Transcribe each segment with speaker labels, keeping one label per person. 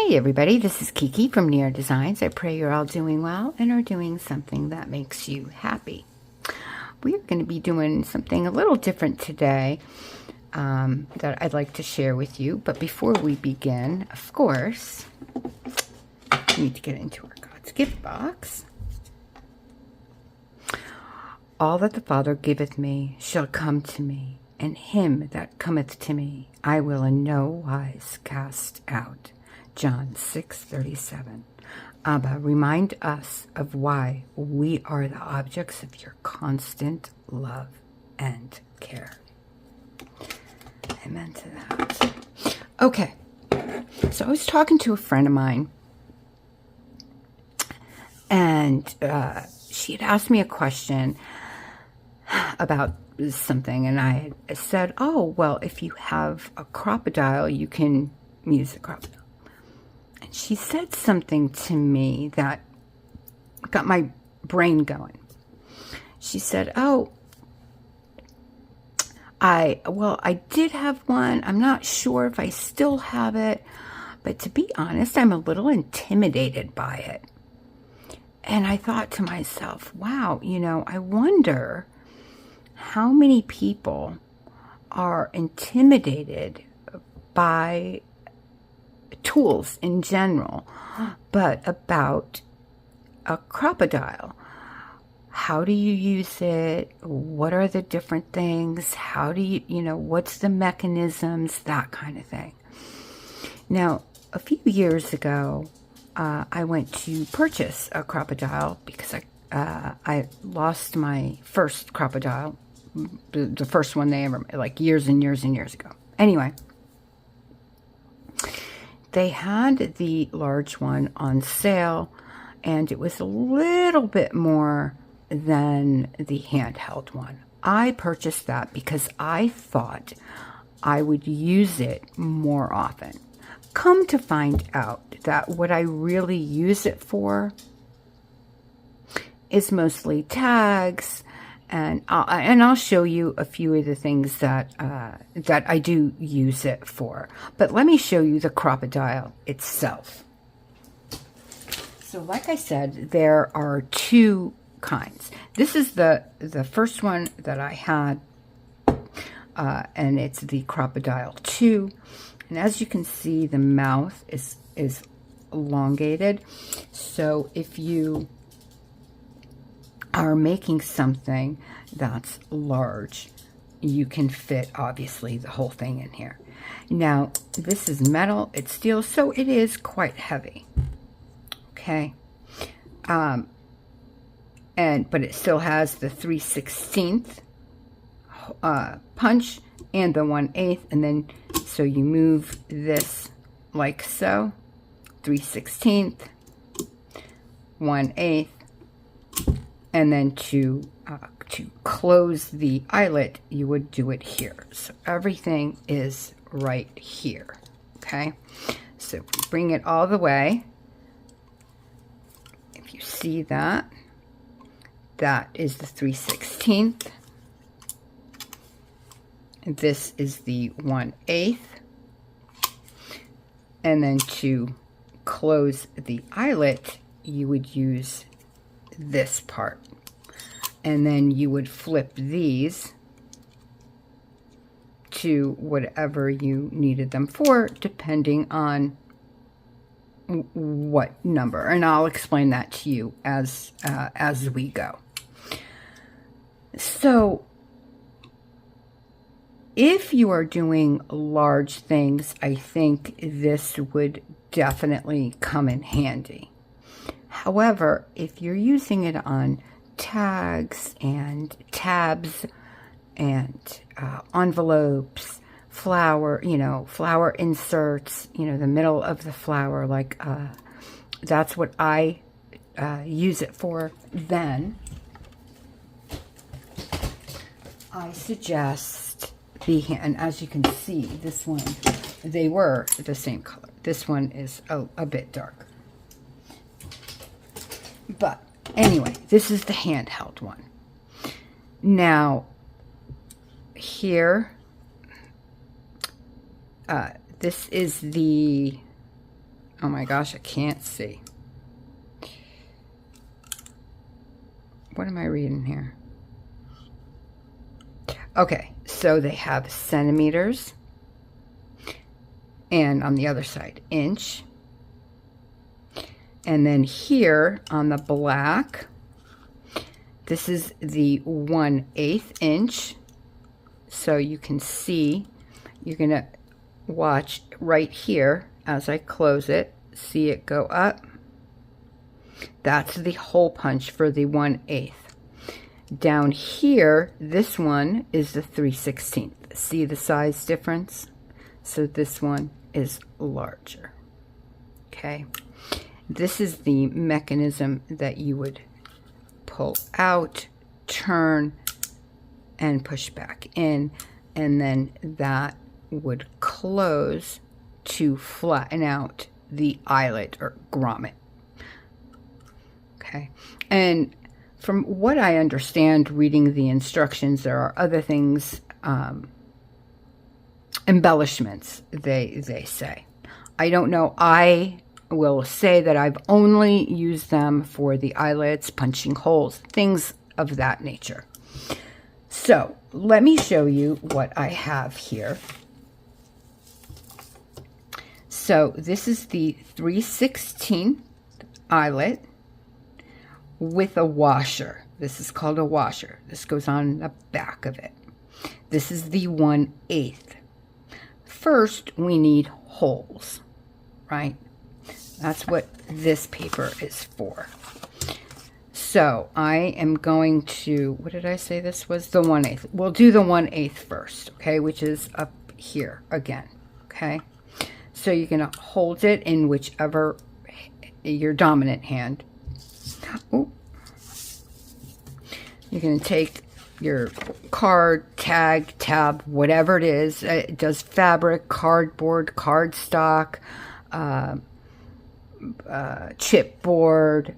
Speaker 1: Hey everybody, this is Kiki from Near Designs. I pray you're all doing well and are doing something that makes you happy. We're going to be doing something a little different today that I'd like to share with you. But before we begin, of course, we need to get into our God's gift box. All that the Father giveth me shall come to me, and him that cometh to me I will in no wise cast out. John 6:37. Abba, remind us of why we are the objects of your constant love and care. Amen to that. Okay, so I was talking to a friend of mine, and she had asked me a question about something, and I said, oh, well, if you have a crocodile, you can use a crocodile. And she said something to me that got my brain going. She said, oh, I did have one. I'm not sure if I still have it, but to be honest, I'm a little intimidated by it. And I thought to myself, wow, I wonder how many people are intimidated by tools in general, but about a crocodile. How do you use it? What are the different things? How do you, what's the mechanisms? That kind of thing. Now, a few years ago, I went to purchase a crocodile because I lost my first crocodile, the first one they ever, like years and years and years ago. Anyway, they had the large one on sale, and it was a little bit more than the handheld one. I purchased that because I thought I would use it more often. Come to find out that what I really use it for is mostly tags, and I'll show you a few of the things that that I do use it for. But let me show you the crocodile itself. So like I said, there are two kinds. This is the first one that I had, and it's the Crocodile 2. And as you can see, the mouth is elongated. So if you are making something that's large, you can fit obviously the whole thing in here. Now this is metal, it's steel, so it is quite heavy. Okay, but it still has the 3/16 punch and the 1/8, and then so you move this like so, 3/16, 1/8. And then to close the eyelet, you would do it here. So everything is right here, okay? So if we bring it all the way, if you see that, that is the 3/16. And this is the 1/8. And then to close the eyelet, you would use this part, and then you would flip these to whatever you needed them for, depending on what number, and I'll explain that to you as we go. So if you are doing large things, I think this would definitely come in handy. However, if you're using it on tags and tabs and envelopes, flower inserts, the middle of the flower, like that's what I use it for, then I suggest and as you can see, this one, they were the same color. This one is a bit darker. But anyway, this is the handheld one. Now, here, this is the Oh my gosh, I can't see. What am I reading here? Okay, so they have centimeters, and on the other side, inch. And then here on the black, this is the 1/8 inch. So you can see, you're gonna watch right here as I close it, see it go up. That's the hole punch for the 1/8. Down here, this one is the 3/16. See the size difference? So this one is larger. Okay. This is the mechanism that you would pull out, turn, and push back in, and then that would close to flatten out the eyelet or grommet. Okay. And from what I understand reading the instructions, there are other things, embellishments, they say. I don't know. I will say that I've only used them for the eyelets, punching holes, things of that nature. So let me show you what I have here. So this is the 3/16 eyelet with a washer. This is called a washer. This goes on the back of it. This is the 1/8. First, we need holes, right? That's what this paper is for. So I am going to, what did I say this was? The 1/8. We'll do the 1/8 first, okay, which is up here again, okay? So you're going to hold it in whichever, your dominant hand. Ooh. You're going to take your card, tag, tab, whatever it is. It does fabric, cardboard, cardstock, chipboard,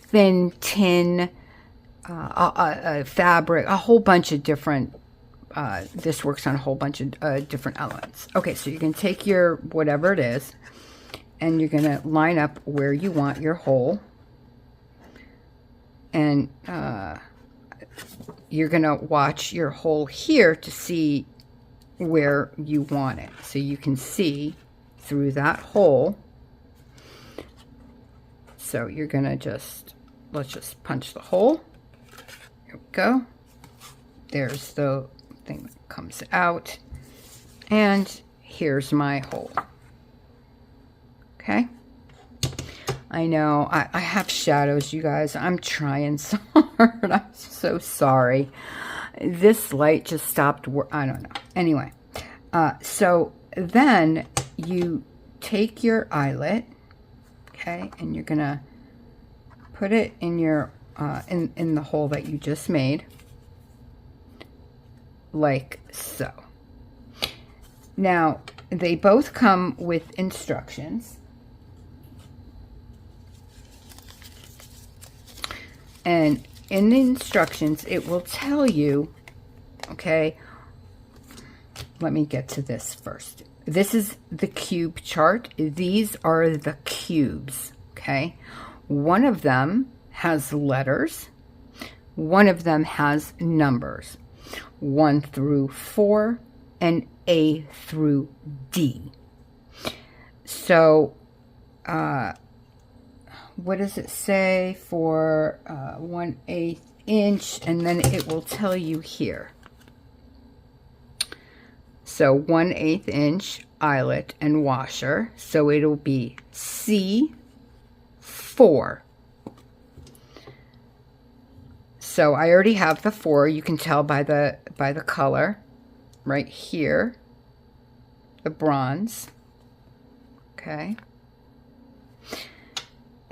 Speaker 1: thin tin, fabric, a whole bunch of different, this works on a whole bunch of different elements. Okay, so you can take your whatever it is, and you're going to line up where you want your hole. And you're going to watch your hole here to see where you want it. So you can see through that hole. So you're going to just, let's just punch the hole. Here we go. There's the thing that comes out. And here's my hole. Okay. I know, I have shadows, you guys. I'm trying so hard. I'm so sorry. This light just stopped, I don't know. Anyway, so then you take your eyelet, okay, and you're going to put it in your, in the hole that you just made, like so. Now, they both come with instructions. And in the instructions, it will tell you, okay, let me get to this first. This is the cube chart. These are the cubes, okay? One of them has letters. One of them has numbers. 1 through 4 and A through D. So, what does it say for 1/8 inch? And then it will tell you here. So 1/8 inch eyelet and washer. So it'll be C4. So I already have the 4. You can tell by the color right here, the bronze. Okay.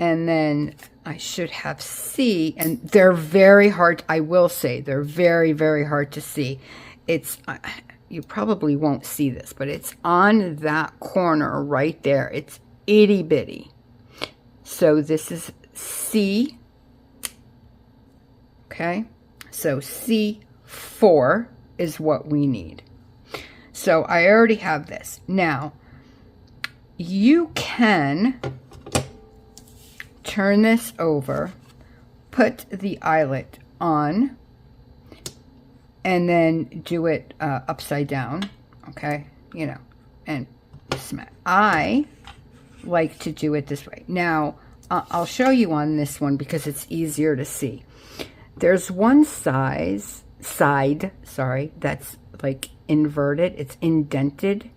Speaker 1: And then I should have C, and they're very hard. I will say they're very, very hard to see. It's, you probably won't see this, but it's on that corner right there. It's itty bitty. So this is C. Okay. So C4 is what we need. So I already have this. Now, you can turn this over, put the eyelet on, and then do it upside down, okay? You know, and smack. I like to do it this way. Now, I'll show you on this one because it's easier to see. There's one side, that's like inverted, it's indented.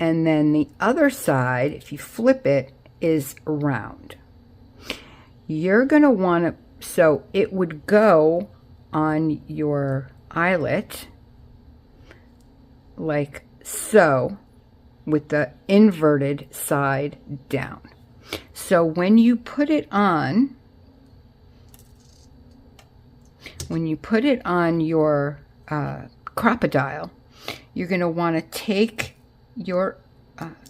Speaker 1: And then the other side, if you flip it, is round. You're going to want to, so it would go on your eyelet like so, with the inverted side down. So when you put it on, your Crop-A-Dile, you're going to want to take your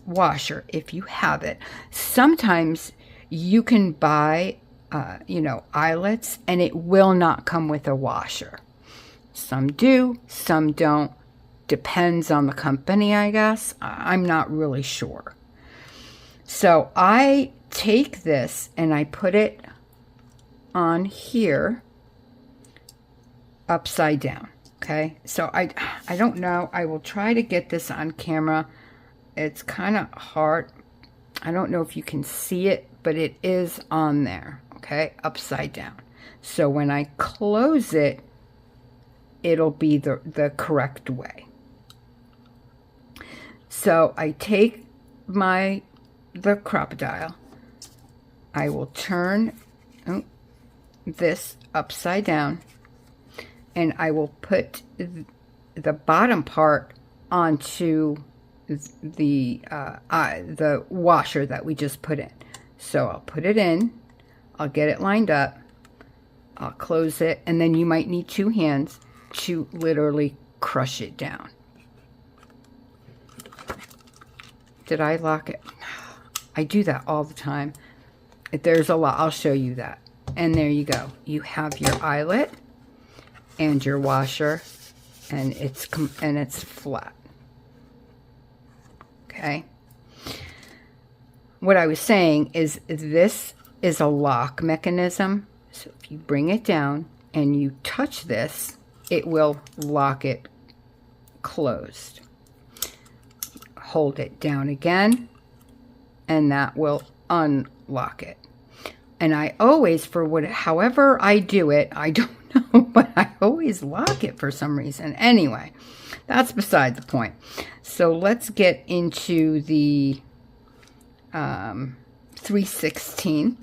Speaker 1: washer, if you have it. Sometimes you can buy you know, eyelets, and it will not come with a washer. Some do, some don't. Depends on the company, I guess. I'm not really sure. So I take this and I put it on here upside down. Okay, so I don't know. I will try to get this on camera. It's kind of hard. I don't know if you can see it, but it is on there. Okay, upside down. So when I close it, it'll be the correct way. So I take the Crop-A-Dile. I will turn this upside down, and I will put the bottom part onto the washer that we just put in. So I'll put it in. I'll get it lined up, I'll close it, and then you might need 2 hands to literally crush it down. Did I lock it? I do that all the time. If there's a lot, I'll show you that. And there you go. You have your eyelet and your washer, and it's flat. Okay. What I was saying is this is a lock mechanism. So if you bring it down and you touch this, it will lock it closed. Hold it down again, and that will unlock it. And I always, however I do it, I don't know, but I always lock it for some reason. Anyway, that's beside the point. So let's get into the 3/16.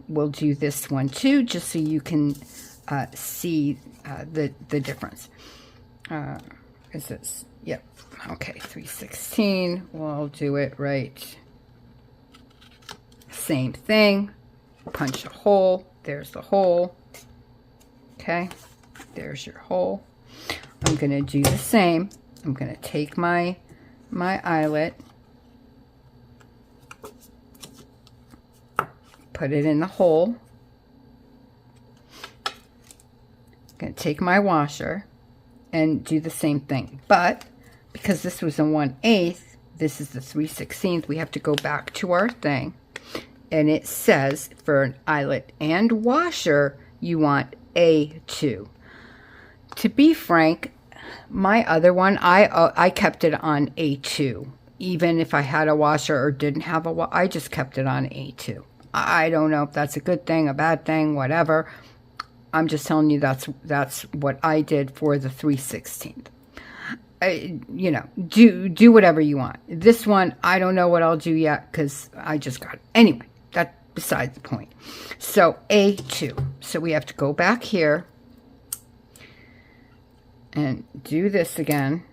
Speaker 1: We'll do this one too, just so you can see the difference. Is this? Yep. Okay, 3/16. We'll do it right. Same thing. Punch a hole. There's the hole. Okay. There's your hole. I'm going to do the same. I'm going to take my eyelet, put it in the hole. I'm going to take my washer and do the same thing. But because this was a 1/8, this is the 3/16, we have to go back to our thing. And it says for an eyelet and washer, you want A2. To be frank, my other one, I kept it on A2. Even if I had a washer or didn't have a washer, I just kept it on A2. I don't know if that's a good thing, a bad thing, whatever. I'm just telling you that's what I did for the 3/16. You know, do whatever you want. This one, I don't know what I'll do yet because I just got it. Anyway, that's beside the point. So A2. So we have to go back here and do this again.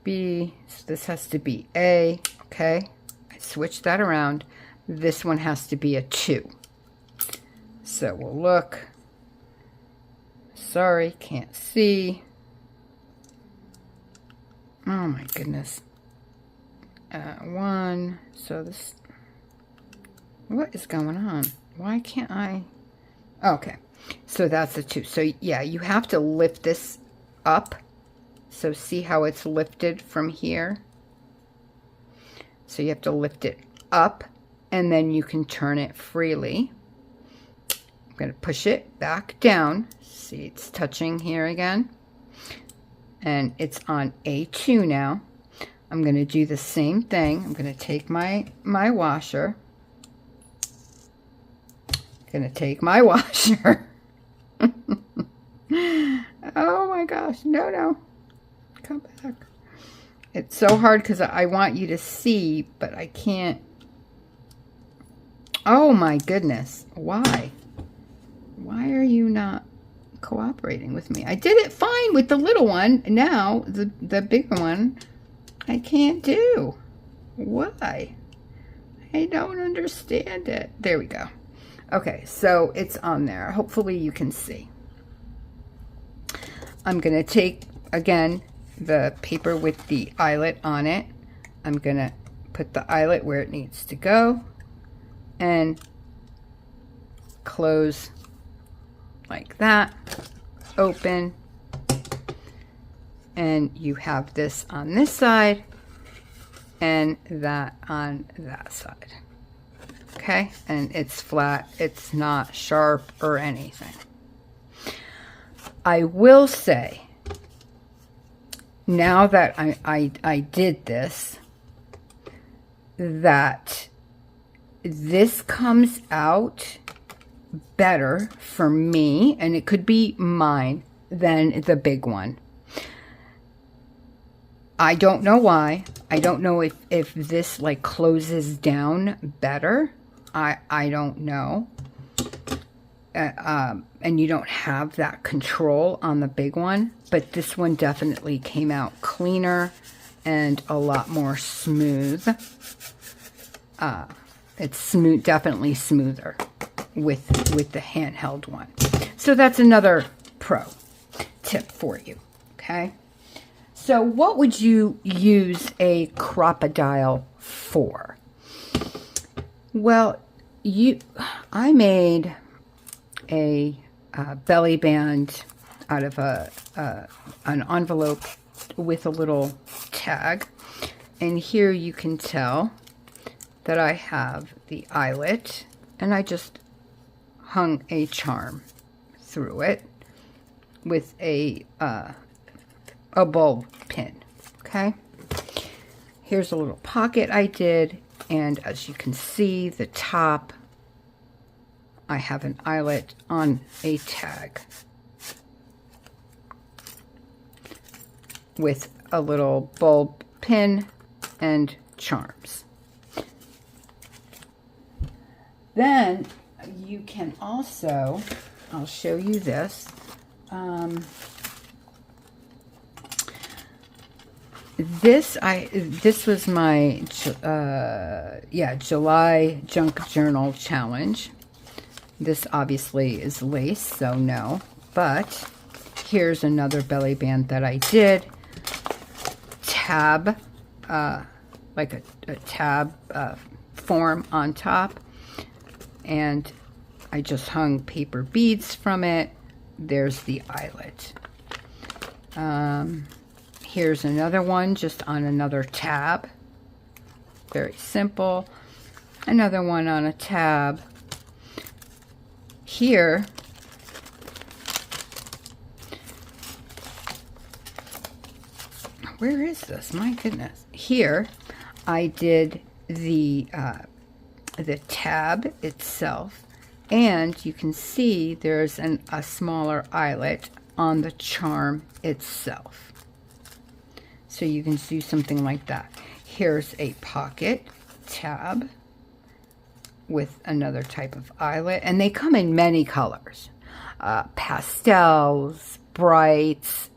Speaker 1: B, so this has to be A, okay? I switch that around. This one has to be a 2. So we'll look. Sorry, can't see. Oh my goodness. 1, so this, what is going on? Why can't I? Okay, so that's a 2. So yeah, you have to lift this up. So see how it's lifted from here? So you have to lift it up, and then you can turn it freely. I'm going to push it back down. See, it's touching here again. And it's on A2 now. I'm going to do the same thing. I'm going to take my washer. Going to take my washer. Oh my gosh. No. Come back. It's so hard because I want you to see, but I can't. Oh my goodness. Why? Why are you not cooperating with me? I did it fine with the little one. Now, the bigger one, I can't do. Why? I don't understand it. There we go. Okay, so it's on there. Hopefully you can see. I'm going to take, again, the paper with the eyelet on it. I'm going to put the eyelet where it needs to go and close like that, open, and you have this on this side and that on that side. Okay, and it's flat, it's not sharp or anything. I will say, now that I did this, that this comes out better for me, and it could be mine, than the big one. I don't know why. I don't know if this like closes down better. I don't know. And you don't have that control on the big one, but this one definitely came out cleaner and a lot more smooth. It's smooth, definitely smoother with the handheld one. So that's another pro tip for you. Okay. So what would you use a Crop-A-Dile for? Well, I made a belly band out of an envelope with a little tag, and here you can tell that I have the eyelet, and I just hung a charm through it with a bulb pin. Okay, here's a little pocket I did, and as you can see, the top, I have an eyelet on a tag with a little bulb pin and charms. Then you can also, I'll show you this. This was my July Junk Journal Challenge. This obviously is lace, so no. But here's another belly band that I did. Tab, like a tab form on top. And I just hung paper beads from it. There's the eyelet. Here's another one just on another tab. Very simple. Another one on a tab. Here, where is this? My goodness. Here, I did the tab itself, and you can see there's a smaller eyelet on the charm itself. So you can do something like that. Here's a pocket tab with another type of eyelet, and they come in many colors. Pastels, brights,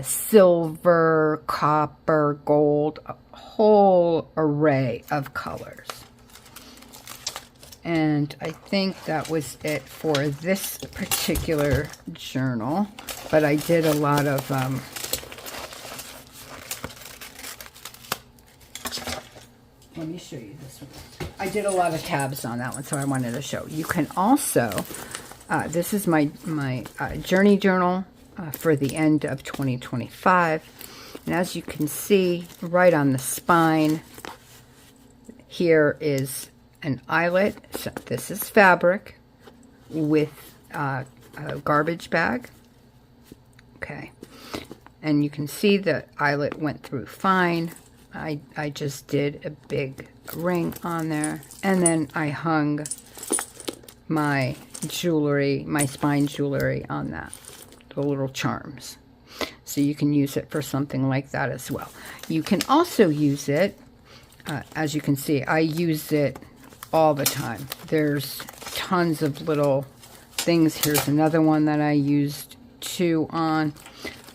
Speaker 1: silver, copper, gold, a whole array of colors. And I think that was it for this particular journal, but I did a lot of let me show you this one. I did a lot of tabs on that one, so I wanted to show. You can also, this is my journey journal for the end of 2025. And as you can see, right on the spine, Here is an eyelet. So this is fabric with a garbage bag. Okay. And you can see the eyelet went through fine. I just did a big ring on there. And then I hung my jewelry, my spine jewelry on that. The little charms. So you can use it for something like that as well. You can also use it, as you can see, I use it all the time. There's tons of little things. Here's another one that I used two on.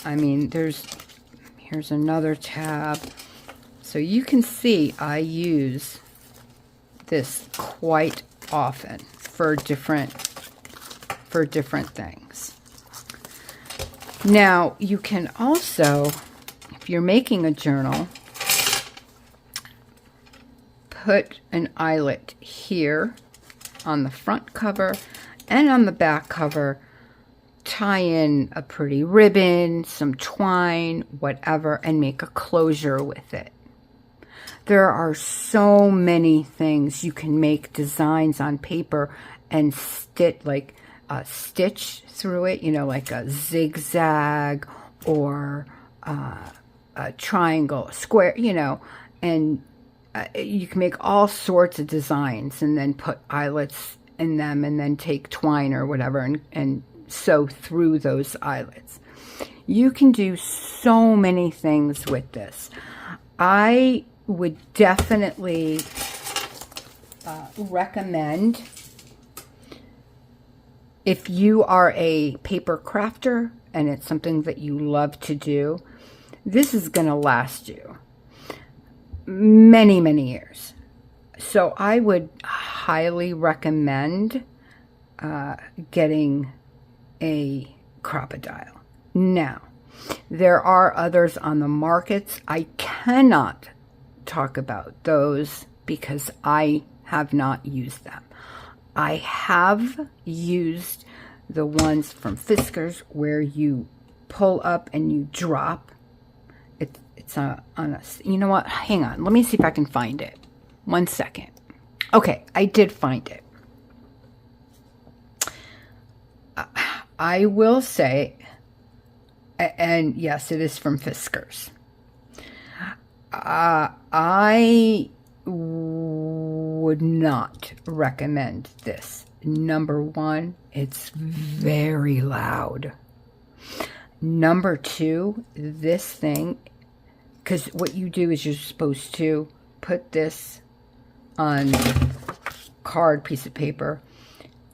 Speaker 1: I mean, here's another tab. So you can see I use this quite often for different things. Now, you can also, if you're making a journal, put an eyelet here on the front cover and on the back cover. Tie in a pretty ribbon, some twine, whatever, and make a closure with it. There are so many things you can make designs on paper and stitch through it, you know, like a zigzag or a triangle, a square, you know, and you can make all sorts of designs and then put eyelets in them and then take twine or whatever and sew through those eyelets. You can do so many things with this. I would definitely recommend, if you are a paper crafter and it's something that you love to do, this is going to last you many, many years. So I would highly recommend getting a crocodile. Now, there are others on the markets. I cannot talk about those because I have not used them. I have used the ones from Fiskars where you pull up and you drop. It's on a, you know what? Hang on. Let me see if I can find it. 1 second. Okay, I did find it. I will say, and yes, it is from Fiskars. I would not recommend this. Number one, it's very loud. Number two, this thing, because what you do is you're supposed to put this on card piece of paper,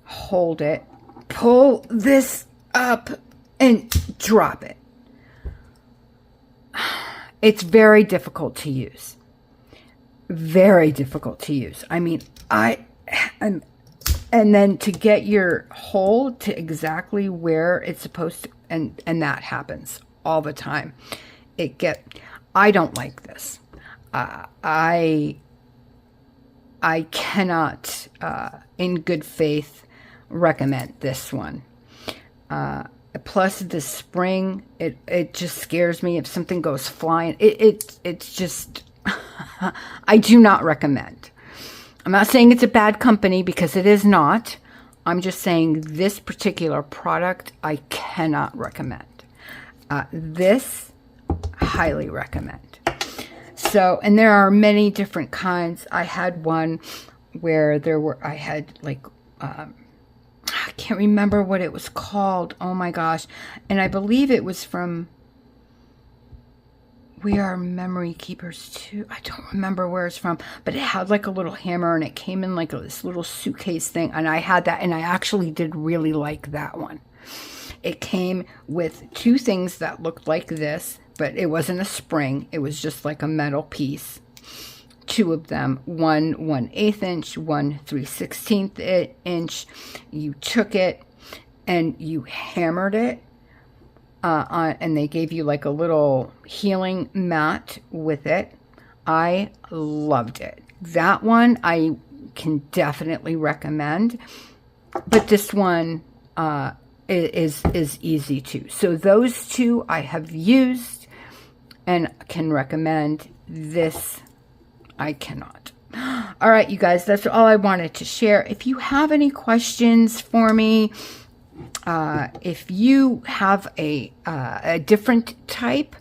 Speaker 1: hold it, pull this up, and drop it. It's very difficult to use. Very difficult to use. I mean, and then to get your hold to exactly where it's supposed to, and that happens all the time. I don't like this. I cannot, in good faith, recommend this one. Plus the spring, it just scares me if something goes flying. It's just, I do not recommend. I'm not saying it's a bad company because it is not. I'm just saying this particular product I cannot recommend. This, highly recommend. So, and there are many different kinds. I had one where I had like, I can't remember what it was called. Oh my gosh. And I believe it was from We Are Memory Keepers too. I don't remember where it's from, but it had like a little hammer and it came in like this little suitcase thing. And I had that and I actually did really like that one. It came with two things that looked like this, but it wasn't a spring. It was just like a metal piece. Two of them, one 1/8 inch, one 3/16 inch. You took it and you hammered it and they gave you like a little healing mat with it. I loved it. That one I can definitely recommend, but this one is easy too. So those two I have used and can recommend. This I cannot. All right, you guys, that's all I wanted to share. If you have any questions for me, if you have a different type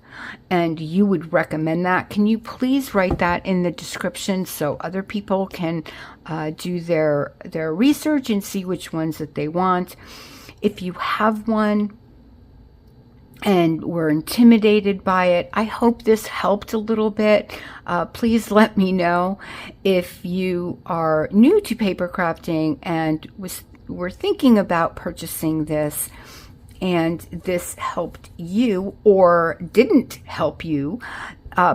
Speaker 1: and you would recommend that, can you please write that in the description so other people can do their research and see which ones that they want. If you have one and were intimidated by it, I hope this helped a little bit. Please let me know if you are new to paper crafting and were thinking about purchasing this and this helped you or didn't help you.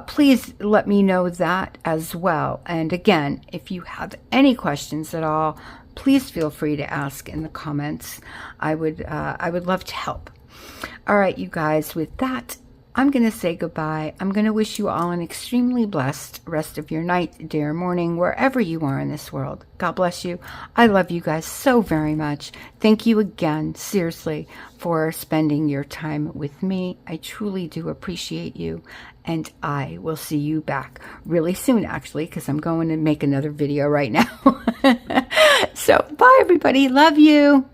Speaker 1: Please let me know that as well. And again, if you have any questions at all, please feel free to ask in the comments. I would love to help. All right, you guys, with that, I'm going to say goodbye. I'm going to wish you all an extremely blessed rest of your night, day, or morning, wherever you are in this world. God bless you. I love you guys so very much. Thank you again, seriously, for spending your time with me. I truly do appreciate you, and I will see you back really soon, actually, because I'm going to make another video right now. So, bye, everybody. Love you.